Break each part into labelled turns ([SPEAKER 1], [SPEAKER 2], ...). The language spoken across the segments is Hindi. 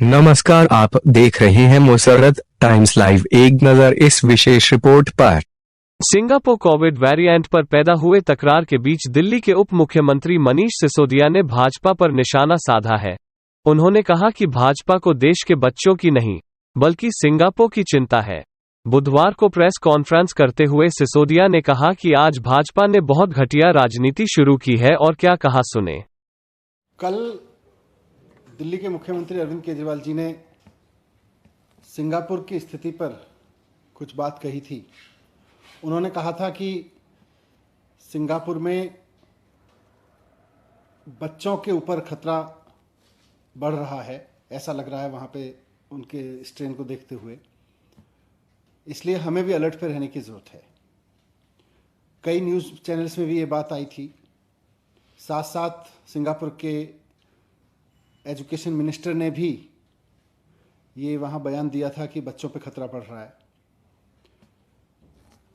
[SPEAKER 1] नमस्कार, आप देख रहे हैं मुसर्रत टाइम्स लाइव। एक नजर इस विशेष रिपोर्ट पर।
[SPEAKER 2] सिंगापुर कोविड वेरिएंट पर पैदा हुए तकरार के बीच दिल्ली के उप मुख्यमंत्री मनीष सिसोदिया ने भाजपा पर निशाना साधा है। उन्होंने कहा कि भाजपा को देश के बच्चों की नहीं, बल्कि सिंगापुर की चिंता है। बुधवार को प्रेस कॉन्फ्रेंस करते हुए सिसोदिया ने कहा कि आज भाजपा ने बहुत घटिया राजनीति शुरू की है और क्या कहा सुने।
[SPEAKER 3] कल दिल्ली के मुख्यमंत्री अरविंद केजरीवाल जी ने सिंगापुर की स्थिति पर कुछ बात कही थी। उन्होंने कहा था कि सिंगापुर में बच्चों के ऊपर खतरा बढ़ रहा है, ऐसा लग रहा है वहाँ पे उनके स्ट्रेन को देखते हुए, इसलिए हमें भी अलर्ट पर रहने की ज़रूरत है। कई न्यूज़ चैनल्स में भी ये बात आई थी। साथ साथ सिंगापुर के एजुकेशन मिनिस्टर ने भी ये वहाँ बयान दिया था कि बच्चों पे खतरा बढ़ रहा है।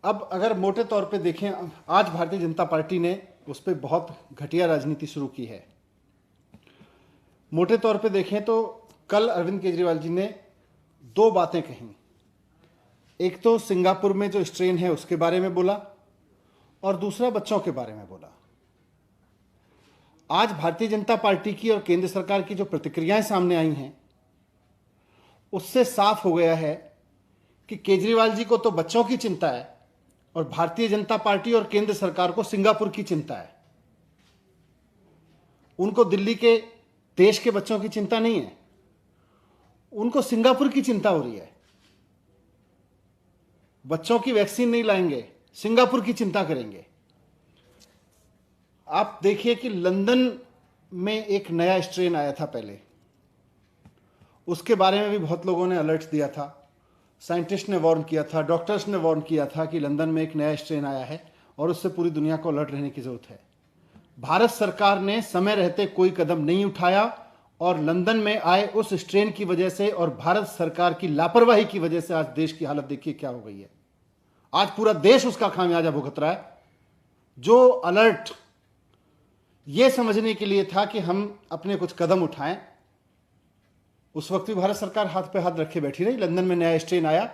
[SPEAKER 3] अब अगर मोटे तौर पे देखें, आज भारतीय जनता पार्टी ने उस पर बहुत घटिया राजनीति शुरू की है। मोटे तौर पे देखें तो कल अरविंद केजरीवाल जी ने दो बातें कहीं। एक तो सिंगापुर में जो स्ट्रेन है उसके बारे में बोला और दूसरा बच्चों के बारे में बोला। आज भारतीय जनता पार्टी की और केंद्र सरकार की जो प्रतिक्रियाएं सामने आई हैं, उससे साफ हो गया है कि केजरीवाल जी को तो बच्चों की चिंता है और भारतीय जनता पार्टी और केंद्र सरकार को सिंगापुर की चिंता है। उनको दिल्ली के देश के बच्चों की चिंता नहीं है, उनको सिंगापुर की चिंता हो रही है। बच्चों की वैक्सीन नहीं लाएंगे, सिंगापुर की चिंता करेंगे। आप देखिए कि लंदन में एक नया स्ट्रेन आया था पहले, उसके बारे में भी बहुत लोगों ने अलर्ट दिया था। साइंटिस्ट ने वार्न किया था, डॉक्टर्स ने वार्न किया था कि लंदन में एक नया स्ट्रेन आया है और उससे पूरी दुनिया को अलर्ट रहने की जरूरत है। भारत सरकार ने समय रहते कोई कदम नहीं उठाया और लंदन में आए उस स्ट्रेन की वजह से और भारत सरकार की लापरवाही की वजह से आज देश की हालत देखिए क्या हो गई है। आज पूरा देश उसका खामियाजा भुगत रहा है। जो अलर्ट ये समझने के लिए था कि हम अपने कुछ कदम उठाएं, उस वक्त भी भारत सरकार हाथ पे हाथ रखे बैठी रही। लंदन में नया स्ट्रेन आया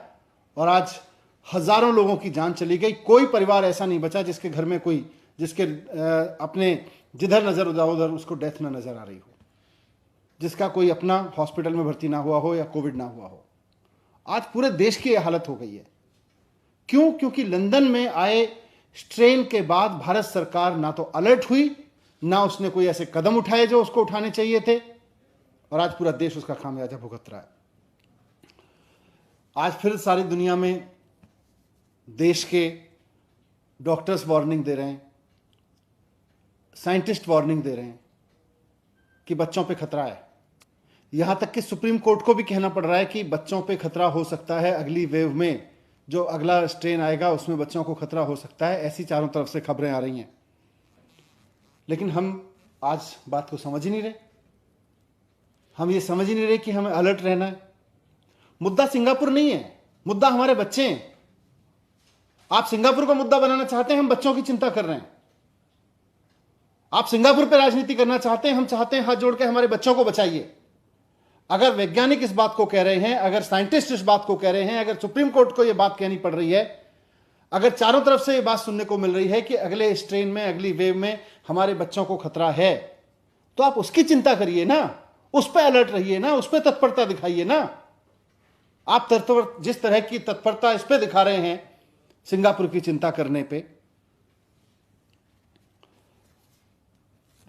[SPEAKER 3] और आज हजारों लोगों की जान चली गई। कोई परिवार ऐसा नहीं बचा जिसके घर में कोई जिसके अपने जिधर नजर उधर उसको डेथ ना नजर आ रही हो, जिसका कोई अपना हॉस्पिटल में भर्ती ना हुआ हो या कोविड ना हुआ हो। आज पूरे देश की यह हालत हो गई है। क्यों? क्योंकि लंदन में आए स्ट्रेन के बाद भारत सरकार ना तो अलर्ट हुई, ना उसने कोई ऐसे कदम उठाए जो उसको उठाने चाहिए थे, और आज पूरा देश उसका खामियाजा भुगत रहा है। आज फिर सारी दुनिया में देश के डॉक्टर्स वार्निंग दे रहे हैं, साइंटिस्ट वार्निंग दे रहे हैं कि बच्चों पे खतरा है। यहां तक कि सुप्रीम कोर्ट को भी कहना पड़ रहा है कि बच्चों पे खतरा हो सकता है, अगली वेव में जो अगला स्ट्रेन आएगा उसमें बच्चों को खतरा हो सकता है। ऐसी चारों तरफ से खबरें आ रही हैं, लेकिन हम आज बात को समझ ही नहीं रहे। हम ये समझ ही नहीं रहे कि हमें अलर्ट रहना है। मुद्दा सिंगापुर नहीं है, मुद्दा हमारे बच्चे हैं। आप सिंगापुर को मुद्दा बनाना चाहते हैं, हम बच्चों की चिंता कर रहे हैं। आप सिंगापुर पर राजनीति करना चाहते हैं, हम चाहते हैं हाथ जोड़ के हमारे बच्चों को बचाइए। अगर वैज्ञानिक इस बात को कह रहे हैं, अगर साइंटिस्ट इस बात को कह रहे हैं, अगर सुप्रीम कोर्ट को यह बात कहनी पड़ रही है, अगर चारों तरफ से यह बात सुनने को मिल रही है कि अगले स्ट्रेन में, अगली वेव में हमारे बच्चों को खतरा है, तो आप उसकी चिंता करिए ना, उस पर अलर्ट रहिए ना, उस पर तत्परता दिखाइए ना। आप जिस तरह की तत्परता इस पे दिखा रहे हैं सिंगापुर की चिंता करने पे,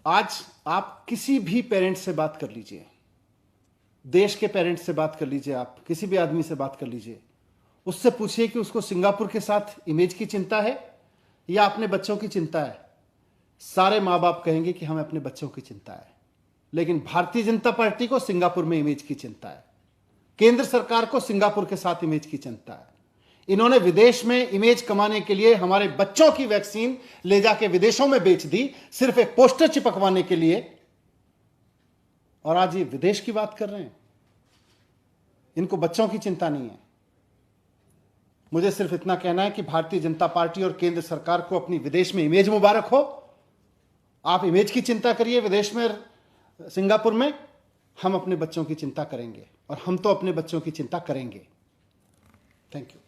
[SPEAKER 3] आज आप किसी भी पेरेंट्स से बात कर लीजिए, देश के पेरेंट्स से बात कर लीजिए, आप किसी भी आदमी से बात कर लीजिए, उससे पूछिए कि उसको सिंगापुर के साथ इमेज की चिंता है या अपने बच्चों की चिंता है। सारे माँ बाप कहेंगे कि हमें अपने बच्चों की चिंता है। लेकिन भारतीय जनता पार्टी को सिंगापुर में इमेज की चिंता है, केंद्र सरकार को सिंगापुर के साथ इमेज की चिंता है। इन्होंने विदेश में इमेज कमाने के लिए हमारे बच्चों की वैक्सीन ले जाके विदेशों में बेच दी, सिर्फ एक पोस्टर चिपकवाने के लिए, और आज ये विदेश की बात कर रहे हैं। इनको बच्चों की चिंता नहीं है। मुझे सिर्फ इतना कहना है कि भारतीय जनता पार्टी और केंद्र सरकार को अपनी विदेश में इमेज मुबारक हो। आप इमेज की चिंता करिए विदेश में, सिंगापुर में, हम अपने बच्चों की चिंता करेंगे और हम तो अपने बच्चों की चिंता करेंगे। Thank you.